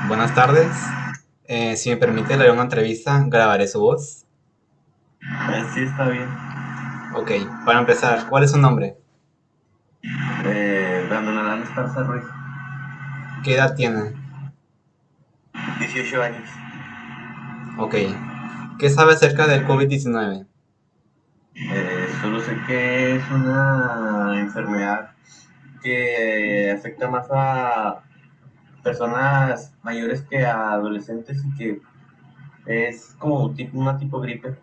Buenas tardes. Si me permite, le haré una entrevista, grabaré su voz. Sí, está bien. Ok, para empezar, ¿cuál es su nombre? Brandon Adán Esparza Ruiz, ¿Qué edad tiene? 18 años. Ok. ¿Qué sabe acerca del COVID-19? Solo sé que es una enfermedad que afecta más a personas mayores que a adolescentes y que es como una tipo gripe.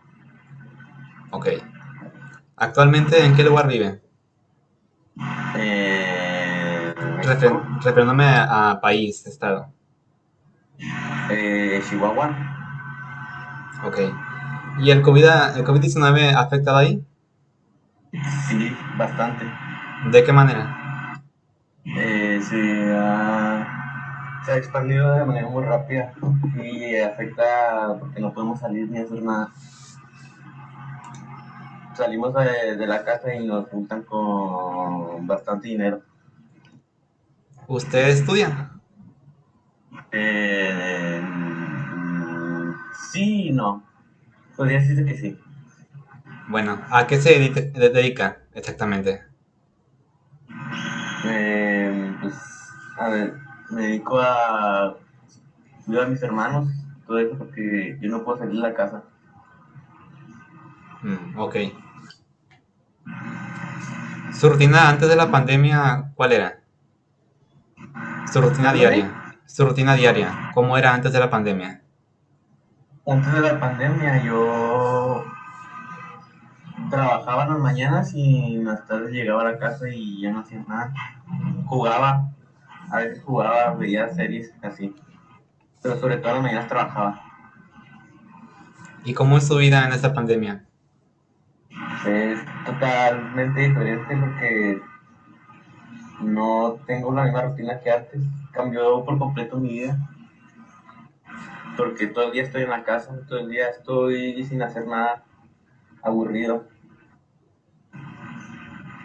Ok. ¿Actualmente en qué lugar vive? México, Refiriéndome a país, estado. Chihuahua, Ok. ¿Y el COVID-19 ha afectado ahí? sí, bastante. ¿De qué manera? Se ha expandido de manera muy rápida y afecta porque no podemos salir ni hacer nada. Salimos de la casa y nos juntan con bastante dinero. ¿Usted estudia? Eh, sí y no. Podría decirse que sí. Bueno, ¿a qué se dedica exactamente? Pues, a ver, me dedico a cuidar a mis hermanos, todo eso porque yo no puedo salir de la casa. Ok. ¿Su rutina antes de la pandemia cuál era? Su rutina Mándame. diaria. Su rutina diaria. ¿Cómo era antes de la pandemia? Antes de la pandemia yo trabajaba en las mañanas y más tarde llegaba a la casa y ya no hacía nada. Jugaba, a veces jugaba, veía series así, pero sobre todo en las mañanas trabajaba. ¿Y cómo es su vida en esta pandemia? Es totalmente diferente porque no tengo la misma rutina que antes. Cambió por completo mi vida porque todo el día estoy en la casa, todo el día estoy sin hacer nada, aburrido.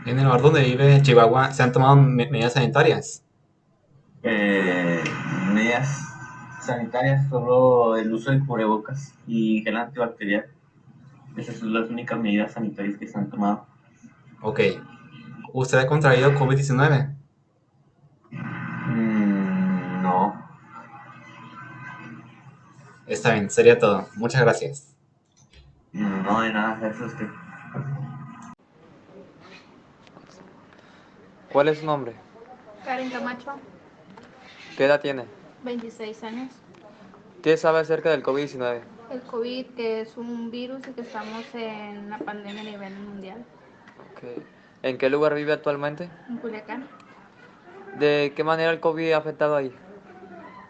En el lugar donde vive Chihuahua se han tomado medidas sanitarias. Eh, Medidas sanitarias, solo el uso de cubrebocas y gel antibacterial. Esas son las únicas medidas sanitarias que se han tomado. Ok. ¿Usted ha contraído COVID-19? No, Está bien, sería todo. Muchas gracias. no hay nada, eso es que ¿Cuál es su nombre? Karen Camacho, ¿Qué edad tiene? 26 años. ¿Qué sabe acerca del COVID-19? El COVID, que es un virus y que estamos en una pandemia a nivel mundial. Ok. ¿En qué lugar vive actualmente? En Culiacán, ¿De qué manera el COVID ha afectado ahí?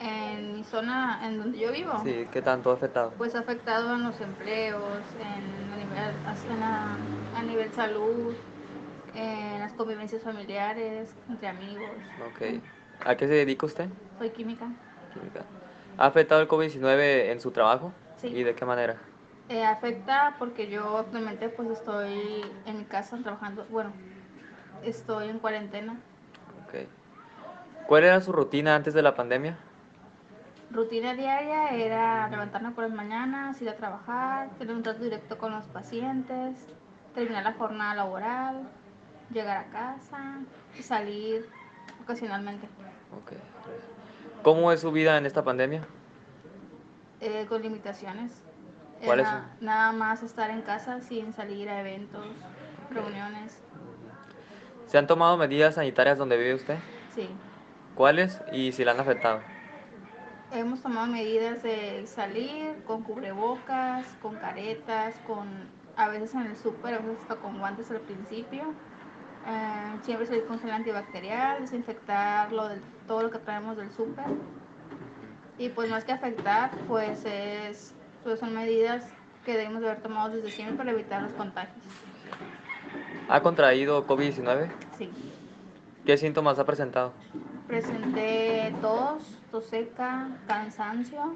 en mi zona, en donde yo vivo, Sí, ¿qué tanto ha afectado? pues ha afectado en los empleos, a nivel salud, en las convivencias familiares, entre amigos. Ok. ¿A qué se dedica usted? Soy química, Química. ¿Ha afectado el COVID-19 en su trabajo? sí. ¿Y de qué manera? Afecta porque yo actualmente pues estoy en mi casa trabajando, bueno, estoy en cuarentena. Ok. ¿Cuál era su rutina antes de la pandemia? Rutina diaria era levantarme por las mañanas, ir a trabajar, tener un trato directo con los pacientes, terminar la jornada laboral, llegar a casa y salir ocasionalmente, Ok. ¿Cómo es su vida en esta pandemia? con limitaciones. ¿Cuáles son? Era nada más estar en casa sin salir a eventos, Ok. reuniones. ¿Se han tomado medidas sanitarias donde vive usted? Sí, ¿Cuáles y si la han afectado? hemos tomado medidas de salir con cubrebocas, con caretas, a veces en el súper, a veces hasta con guantes al principio. Siempre salir con gel antibacterial, desinfectar todo lo que traemos del súper. Y pues más que afectar, pues son medidas que debemos de haber tomado desde siempre para evitar los contagios. ¿Ha contraído COVID-19? Sí, ¿Qué síntomas ha presentado? presenté tos seca, cansancio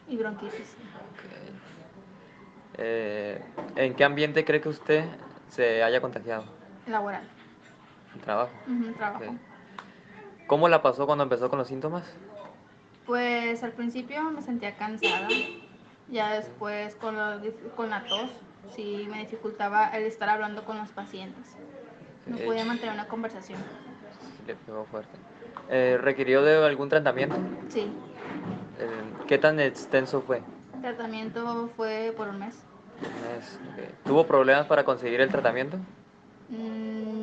y bronquitis. Eh, ¿En qué ambiente cree que usted se haya contagiado? Laboral. ¿En trabajo? Trabajo. Ok. ¿Cómo la pasó cuando empezó con los síntomas? Pues al principio me sentía cansada, ya después con la tos, sí me dificultaba el estar hablando con los pacientes. No podía mantener una conversación. Sí le pegó fuerte. ¿Requirió de algún tratamiento? Sí, ¿Qué tan extenso fue? el tratamiento fue por un mes. Un mes. Ok. ¿Tuvo problemas para conseguir el tratamiento?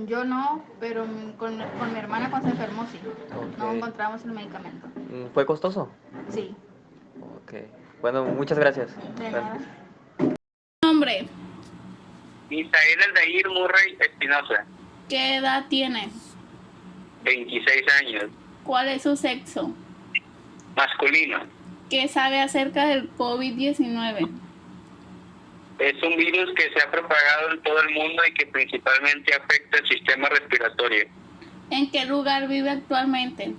Yo no, pero con mi hermana cuando se enfermó sí. No Ok. encontramos el medicamento. ¿Fue costoso? Sí, Ok. Bueno, muchas gracias. de Buenas nada. noches. Nombre, Misael Aldair Murray Espinosa, ¿qué edad tiene? 26 años, ¿Cuál es su sexo? masculino. ¿Qué sabe acerca del COVID-19? Es un virus que se ha propagado en todo el mundo y que principalmente afecta el sistema respiratorio. ¿En qué lugar vive actualmente?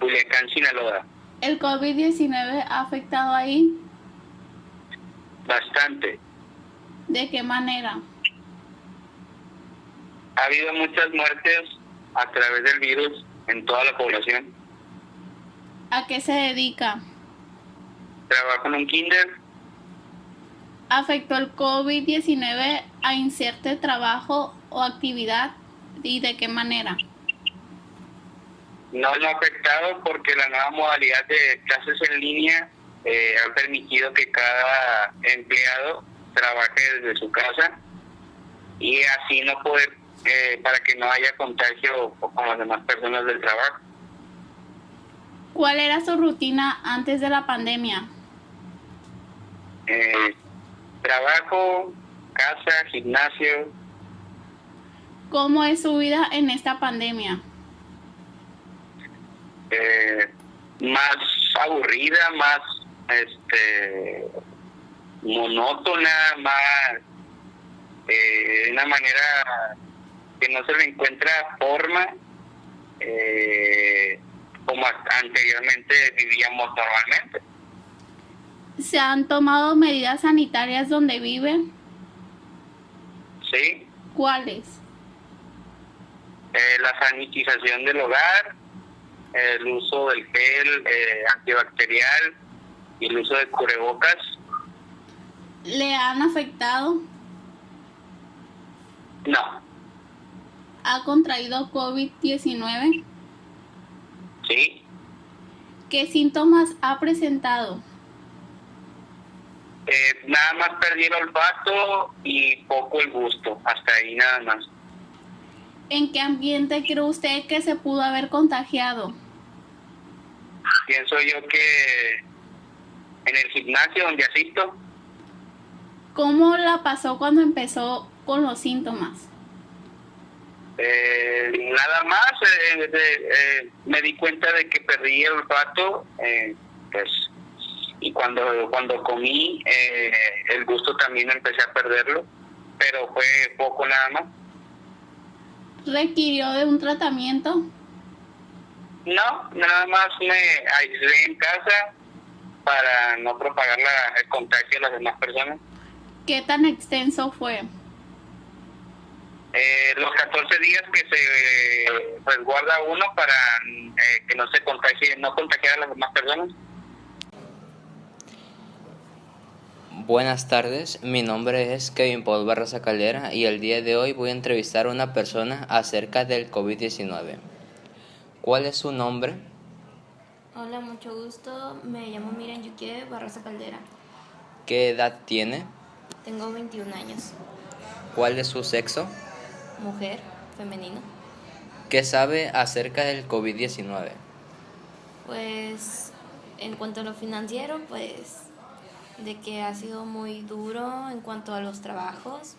Culiacán, Sinaloa. ¿El COVID-19 ha afectado ahí? Bastante. ¿De qué manera? Ha habido muchas muertes a través del virus en toda la población. ¿A qué se dedica? Trabajo en un kinder. ¿Afectó el COVID-19 a iniciarte trabajo o actividad? ¿Y de qué manera? No lo ha afectado porque la nueva modalidad de clases en línea ha permitido que cada empleado trabaje desde su casa y así no poder, para que no haya contagio con las demás personas del trabajo. ¿Cuál era su rutina antes de la pandemia? Trabajo, casa, gimnasio, ¿Cómo es su vida en esta pandemia? más aburrida, más monótona, más de una manera que no se le encuentra forma como anteriormente vivíamos normalmente. ¿Se han tomado medidas sanitarias donde viven? ¿Sí? ¿Cuáles? La sanitización del hogar, el uso del gel antibacterial y el uso de cubrebocas. ¿Le han afectado? No. ¿Ha contraído COVID-19? ¿Sí? ¿Qué síntomas ha presentado? Nada más perdí el olfato y poco el gusto, hasta ahí nada más. ¿En qué ambiente cree usted que se pudo haber contagiado? Pienso yo que en el gimnasio donde asisto. ¿Cómo la pasó cuando empezó con los síntomas? Nada más, me di cuenta de que perdí el olfato, pues, y cuando comí, el gusto también empecé a perderlo, pero fue poco nada más. ¿Requirió de un tratamiento? No, nada más me aislé en casa para no propagar el contagio a las demás personas. ¿Qué tan extenso fue? Los 14 días que se resguarda uno para que no se contagie, no contagiar a las demás personas. Buenas tardes, mi nombre es Kevin Paul Barraza Caldera y el día de hoy voy a entrevistar a una persona acerca del COVID-19. ¿Cuál es su nombre? Hola, mucho gusto. Me llamo Miriam Yuquie Barraza Caldera. ¿Qué edad tiene? Tengo 21 años. ¿Cuál es su sexo? Mujer, femenino. ¿Qué sabe acerca del COVID-19? Pues en cuanto a lo financiero, pues de que ha sido muy duro en cuanto a los trabajos,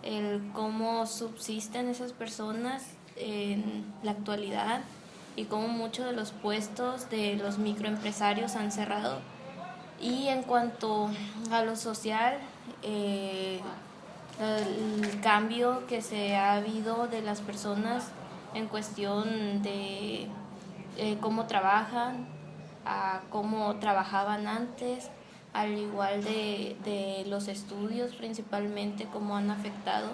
el cómo subsisten esas personas en la actualidad y cómo muchos de los puestos de los microempresarios han cerrado. Y en cuanto a lo social, el cambio que se ha habido de las personas en cuestión de cómo trabajan, a cómo trabajaban antes, al igual de los estudios principalmente, cómo han afectado.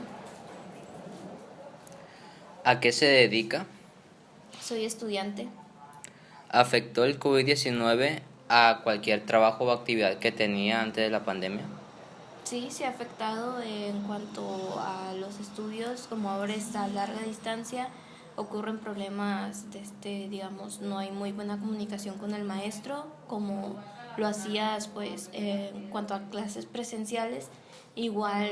¿A qué se dedica? Soy estudiante. ¿Afectó el COVID-19 a cualquier trabajo o actividad que tenía antes de la pandemia? Sí, se ha afectado en cuanto a los estudios, como ahora está a larga distancia, ocurren problemas, digamos, no hay muy buena comunicación con el maestro, como lo hacías pues en cuanto a clases presenciales. Igual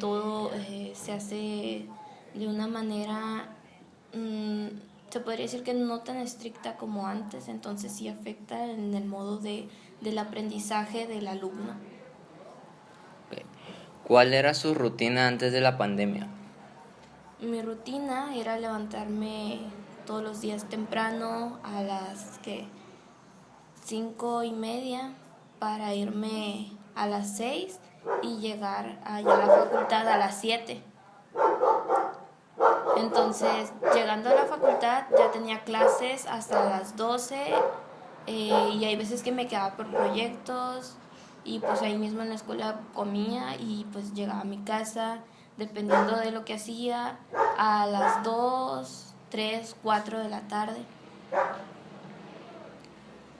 todo se hace de una manera, se podría decir que no tan estricta como antes, entonces sí afecta en el modo del aprendizaje del alumno. Ok. ¿Cuál era su rutina antes de la pandemia? Mi rutina era levantarme todos los días temprano a las 5:30 para irme a las 6 y llegar allá a la facultad a las 7. Entonces, llegando a la facultad ya tenía clases hasta las 12 y hay veces que me quedaba por proyectos y pues ahí mismo en la escuela comía y pues llegaba a mi casa, dependiendo de lo que hacía, a las 2, 3, 4 de la tarde.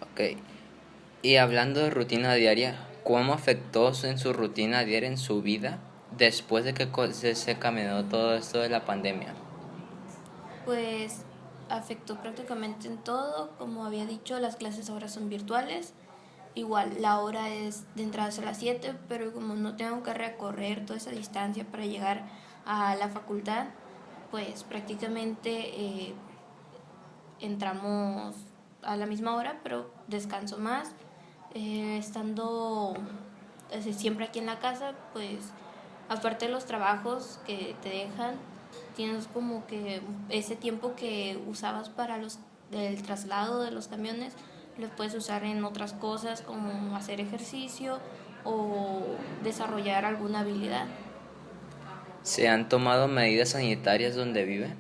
Ok. Y hablando de rutina diaria, ¿cómo afectó en su rutina diaria, en su vida, después de que se caminó todo esto de la pandemia? Pues afectó prácticamente en todo, como había dicho, las clases ahora son virtuales. Igual la hora es de entrada a las 7, pero como no tengo que recorrer toda esa distancia para llegar a la facultad, pues prácticamente entramos a la misma hora, pero descanso más. Estando siempre aquí en la casa, pues aparte de los trabajos que te dejan, tienes como que ese tiempo que usabas para el traslado de los camiones, los puedes usar en otras cosas como hacer ejercicio o desarrollar alguna habilidad. ¿Se han tomado medidas sanitarias donde vive?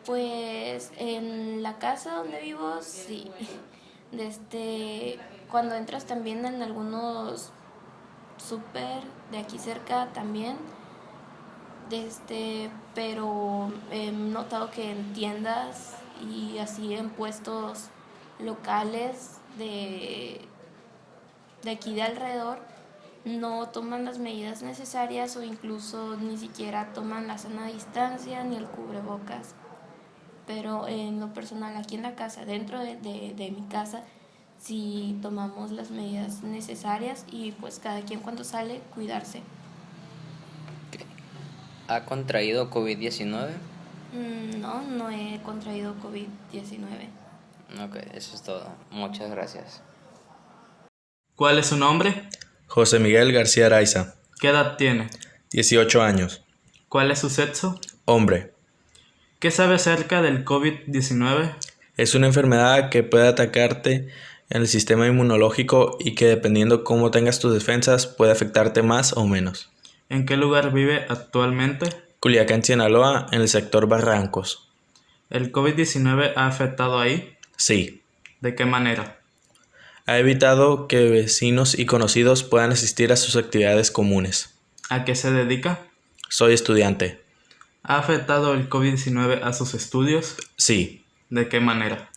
Pues en la casa donde vivo, sí. Cuando entras también en algunos súper de aquí cerca también, pero he notado que en tiendas y así en puestos locales de aquí de alrededor no toman las medidas necesarias o incluso ni siquiera toman la sana distancia ni el cubrebocas. Pero en lo personal, aquí en la casa, dentro de mi casa, sí tomamos las medidas necesarias y pues cada quien cuando sale, cuidarse. ¿Ha contraído COVID-19? No he contraído COVID-19. Ok, eso es todo. Muchas gracias. ¿Cuál es su nombre? José Miguel García Araiza, ¿Qué edad tiene? 18 años, ¿Cuál es su sexo? hombre. ¿Qué sabe acerca del COVID-19? Es una enfermedad que puede atacarte en el sistema inmunológico y que dependiendo cómo tengas tus defensas puede afectarte más o menos. ¿En qué lugar vive actualmente? Culiacán, Sinaloa, en el sector Barrancos. ¿El COVID-19 ha afectado ahí? Sí. ¿De qué manera? Ha evitado que vecinos y conocidos puedan asistir a sus actividades comunes. ¿A qué se dedica? Soy estudiante. ¿Ha afectado el COVID-19 a sus estudios? Sí. ¿De qué manera?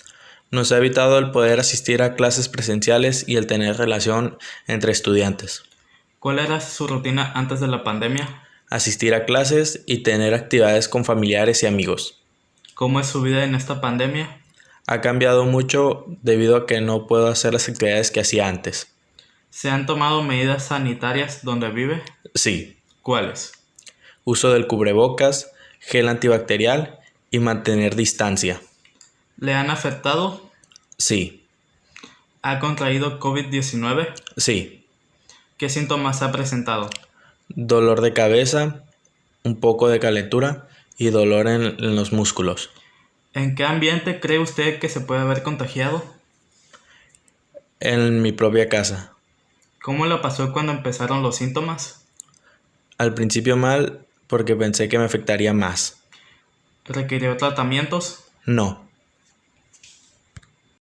Nos ha evitado el poder asistir a clases presenciales y el tener relación entre estudiantes. ¿Cuál era su rutina antes de la pandemia? Asistir a clases y tener actividades con familiares y amigos. ¿Cómo es su vida en esta pandemia? Ha cambiado mucho debido a que no puedo hacer las actividades que hacía antes. ¿Se han tomado medidas sanitarias donde vive? Sí. ¿Cuáles? Uso del cubrebocas, gel antibacterial y mantener distancia. ¿Le han afectado? Sí. ¿Ha contraído COVID-19? Sí. ¿Qué síntomas ha presentado? Dolor de cabeza, un poco de calentura y dolor en los músculos. ¿En qué ambiente cree usted que se puede haber contagiado? En mi propia casa. ¿Cómo la pasó cuando empezaron los síntomas? Al principio mal porque pensé que me afectaría más. ¿Requirió tratamientos? No.